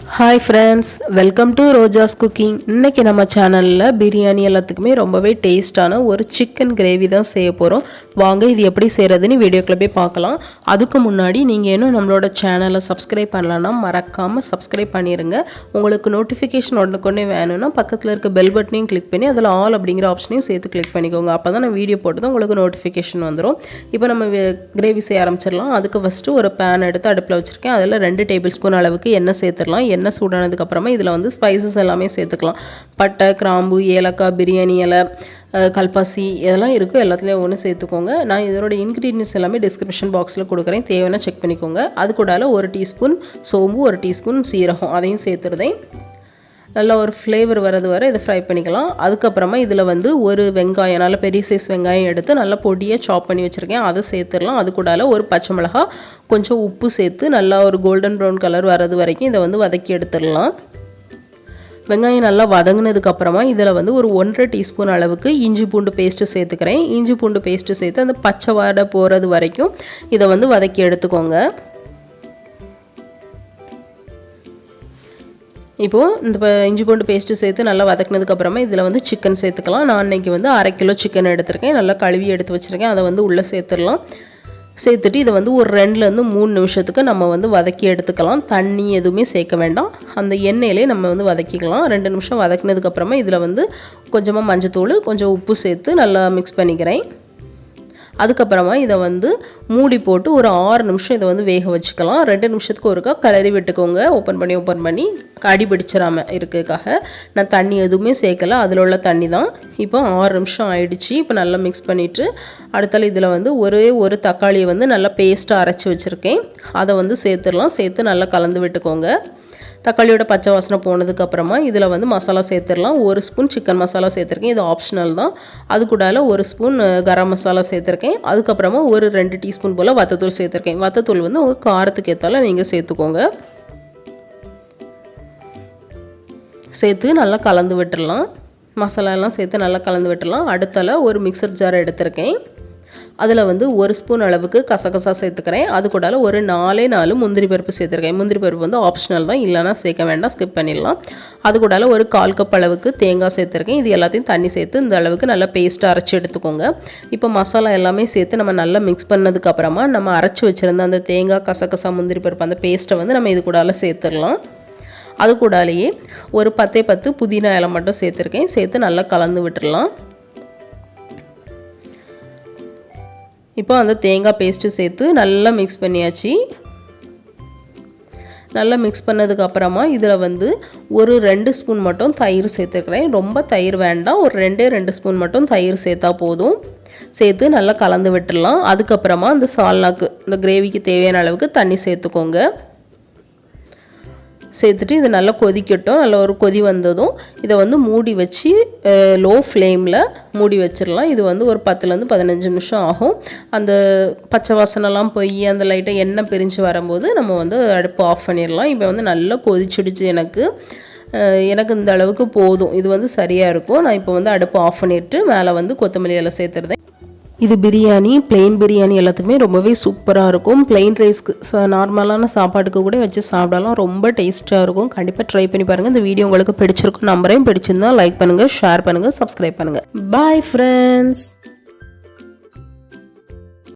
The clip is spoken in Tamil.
Hi friends, welcome to Rojas cooking. இன்னைக்கு நம்ம சேனல்ல பிரியாணி எல்லாத்துக்குமே ரொம்பவே டேஸ்டான ஒரு சிக்கன் கிரேவி தான் செய்ய போறோம். வாங்க இது எப்படி செய்யறதுன்னு வீடியோக்குள்ள போய் பார்க்கலாம். அதுக்கு முன்னாடி நீங்க இன்னும் நம்மளோட சேனலை சப்ஸ்கிரைப் பண்ணலனா மறக்காம சப்ஸ்கிரைப் பண்ணிருங்க. உங்களுக்கு நோட்டிஃபிகேஷன் உடனுக்குடனே வேணும்னா பக்கத்துல இருக்க பெல் பட்டனையும் கிளிக் பண்ணி அதுல ஆல் அப்படிங்கிற ஆப்ஷனையும் சேர்த்து கிளிக் பண்ணிக்கோங்க. அப்பதான் நான் வீடியோ போட்டதும் உங்களுக்கு நோட்டிஃபிகேஷன் வந்துடும். இப்போ நம்ம கிரேவி செய்ய ஆரம்பிச்சிடலாம். அதுக்கு ஃபர்ஸ்ட் ஒரு பேன் எடுத்து அடுப்புல வச்சிருக்கேன். அதுல 2 டேபிள் ஸ்பூன் அளவுக்கு எண்ணெய் சேர்த்துடலாம். எண்ணெய் சூடானதுக்கு அப்புறமா இதில் வந்து ஸ்பைசஸ் எல்லாமே சேர்த்துக்கலாம். பட்டை, கிராம்பு, ஏலக்காய், பிரியாணி இலை, கல்பாசி இதெல்லாம் இருக்கும். எல்லாத்துலேயும் ஒன்று சேர்த்துக்கோங்க. நான் இதோட இன்க்ரீடியன்ஸ் எல்லாமே டிஸ்கிரிப்ஷன் பாக்ஸில் கொடுக்குறேன், தேவைன்னா செக் பண்ணிக்கோங்க. அது கூட 1 டீஸ்பூன் சோம்பு, 1 டீஸ்பூன் சீரகம் அதையும் சேர்த்துருதேன். நல்லா ஒரு ஃப்ளேவர் வரது வரை இதை ஃப்ரை பண்ணிக்கலாம். அதுக்கப்புறமா இதில் வந்து ஒரு வெங்காயம், நல்ல பெரிய சைஸ் வெங்காயம் எடுத்து நல்லா பொடியாக சாப் பண்ணி வச்சுருக்கேன், அதை சேர்த்துடலாம். அது கூட ஒரு பச்சை மிளகா, கொஞ்சம் உப்பு சேர்த்து நல்லா ஒரு கோல்டன் ப்ரௌன் கலர் வரது வரைக்கும் இதை வந்து வதக்கி எடுத்துடலாம். வெங்காயம் நல்லா வதங்கினதுக்கப்புறமா இதில் வந்து ஒரு 1.5 டீஸ்பூன் அளவுக்கு இஞ்சி பூண்டு பேஸ்ட்டு சேர்த்துக்கிறேன். இஞ்சி பூண்டு பேஸ்ட்டு சேர்த்து அந்த பச்சை வாடை போகிறது வரைக்கும் இதை வந்து வதக்கி எடுத்துக்கோங்க. இப்போது இந்த இஞ்சி பூண்டு பேஸ்ட்டு சேர்த்து நல்லா வதக்கினதுக்கப்புறமா இதில் வந்து சிக்கன் சேர்த்துக்கலாம். நான் அன்றைக்கி வந்து 1/2 கிலோ சிக்கன் எடுத்திருக்கேன். நல்லா கழுவி எடுத்து வச்சுருக்கேன். அதை வந்து உள்ளே சேர்த்துடலாம். சேர்த்துட்டு இதை வந்து ஒரு 2லேருந்து 3 நிமிஷத்துக்கு நம்ம வந்து வதக்கி எடுத்துக்கலாம். தண்ணி எதுவுமே சேர்க்க வேண்டாம். அந்த எண்ணெயிலே நம்ம வந்து வதக்கிக்கலாம். 2 நிமிஷம் வதக்கினதுக்கப்புறமா இதில் வந்து கொஞ்சமாக மஞ்சத்தூள், கொஞ்சம் உப்பு சேர்த்து நல்லா மிக்ஸ் பண்ணிக்கிறேன். அதுக்கப்புறமா இதை வந்து மூடி போட்டு ஒரு 6 நிமிஷம் இதை வந்து வேக வச்சுக்கலாம். 2 நிமிஷத்துக்கு ஒருக்கா கிளறி விட்டுக்கோங்க. ஓப்பன் பண்ணி அடி பிடிச்சிடாமல் இருக்கிறதுக்காக நான் தண்ணி எதுவுமே சேர்க்கலை, அதில் உள்ள தண்ணி தான். இப்போ 6 நிமிஷம் ஆயிடுச்சு. இப்போ நல்லா மிக்ஸ் பண்ணிவிட்டு அடுத்தால இதில் வந்து ஒரே ஒரு தக்காளியை வந்து நல்லா பேஸ்ட்டாக அரைச்சி வச்சுருக்கேன், அதை வந்து சேர்த்துடலாம். சேர்த்து நல்லா கலந்து விட்டுக்கோங்க. தக்காளியோட பச்சை வாசனை போனதுக்கப்புறமா இதில் வந்து மசாலா சேர்த்துடலாம். 1 ஸ்பூன் சிக்கன் மசாலா சேர்த்துருக்கேன், இது ஆப்ஷனல் தான். அது கூட 1 ஸ்பூன் கரம் மசாலா சேர்த்துருக்கேன். அதுக்கப்புறமா ஒரு 2 டீஸ்பூன் போல் வத்தத்தூள் சேர்த்துருக்கேன். வத்தத்தூள் வந்து உங்கள் காரத்துக்கு ஏற்றால நீங்கள் சேர்த்துக்கோங்க. சேர்த்து நல்லா கலந்து விட்டுடலாம். மசாலாலாம் சேர்த்து நல்லா கலந்து விட்டுடலாம். அடுத்தால ஒரு மிக்சர் ஜார் எடுத்திருக்கேன். அதில் வந்து 1 ஸ்பூன் அளவுக்கு கசகசா சேர்த்துக்கிறேன். அது கூட ஒரு 4 முந்திரி பருப்பு சேர்த்துருக்கேன். முந்திரி பருப்பு வந்து ஆப்ஷனல் தான், இல்லைனா சேர்க்க வேண்டாம், ஸ்கிப் பண்ணிடலாம். அது கூட ஒரு 1/4 கப் அளவுக்கு தேங்காய் சேர்த்துருக்கேன். இது எல்லாத்தையும் தண்ணி சேர்த்து இந்த அளவுக்கு நல்லா பேஸ்ட்டாக அரைச்சி எடுத்துக்கோங்க. இப்போ மசாலா எல்லாமே சேர்த்து நம்ம நல்லா மிக்ஸ் பண்ணதுக்கப்புறமா நம்ம அரைச்சி வச்சுருந்த அந்த தேங்காய், கசகசா, முந்திரி பருப்பு அந்த பேஸ்ட்டை வந்து நம்ம இது கூட சேர்த்துடலாம். அது கூடயே ஒரு 10 புதினா இலை மட்டும் சேர்த்துருக்கேன். சேர்த்து நல்லா கலந்து விட்டுடலாம். இப்போ அந்த தேங்காய் பேஸ்ட்டு சேர்த்து நல்லா மிக்ஸ் பண்ணியாச்சு. நல்லா மிக்ஸ் பண்ணதுக்கப்புறமா இதில் வந்து ஒரு 2 ஸ்பூன் மட்டும் தயிர் சேர்த்துக்கிறேன். ரொம்ப தயிர் வேண்டாம், ஒரு 2 ஸ்பூன் மட்டும் தயிர் சேர்த்தா போதும். சேர்த்து நல்லா கலந்து விட்டுடலாம். அதுக்கப்புறமா இந்த சால்னாக்கு, இந்த கிரேவிக்கு தேவையான அளவுக்கு தண்ணி சேர்த்துக்கோங்க. சேர்த்துட்டு இது நல்லா கொதிக்கட்டும். நல்லா ஒரு கொதி வந்ததும் இதை வந்து மூடி வச்சு லோ ஃப்ளேமில் மூடி வச்சிடலாம். இது வந்து ஒரு 10லேருந்து 15 நிமிஷம் ஆகும். அந்த பச்சை வாசனைலாம் போய் அந்த லைட்டாக எண்ணெய் பிரிஞ்சு வரும்போது நம்ம வந்து அடுப்பு ஆஃப் பண்ணிடலாம். இப்போ வந்து நல்லா கொதிச்சிடுச்சு. எனக்கு இந்த அளவுக்கு போதும், இது வந்து சரியாக இருக்கும். நான் இப்போ வந்து அடுப்பு ஆஃப் பண்ணிவிட்டு மேலே வந்து கொத்தமல்லி இலை சேர்த்துருந்தேன். இது பிரியாணி, பிளெயின் பிரியாணி எல்லாத்துக்குமே ரொம்பவே சூப்பராக இருக்கும். பிளெயின் ரைஸ்க்கு நார்மலான சாப்பாட்டுக்கு கூட வச்சு சாப்பிடலாம், ரொம்ப டேஸ்ட்டாக இருக்கும். கண்டிப்பாக ட்ரை பண்ணி பாருங்கள். இந்த வீடியோ உங்களுக்கு பிடிச்சிருக்கும் நம்பரையும், பிடிச்சிருந்தா லைக் பண்ணுங்கள், ஷேர் பண்ணுங்கள், சப்ஸ்கிரைப் பண்ணுங்கள். Bye friends.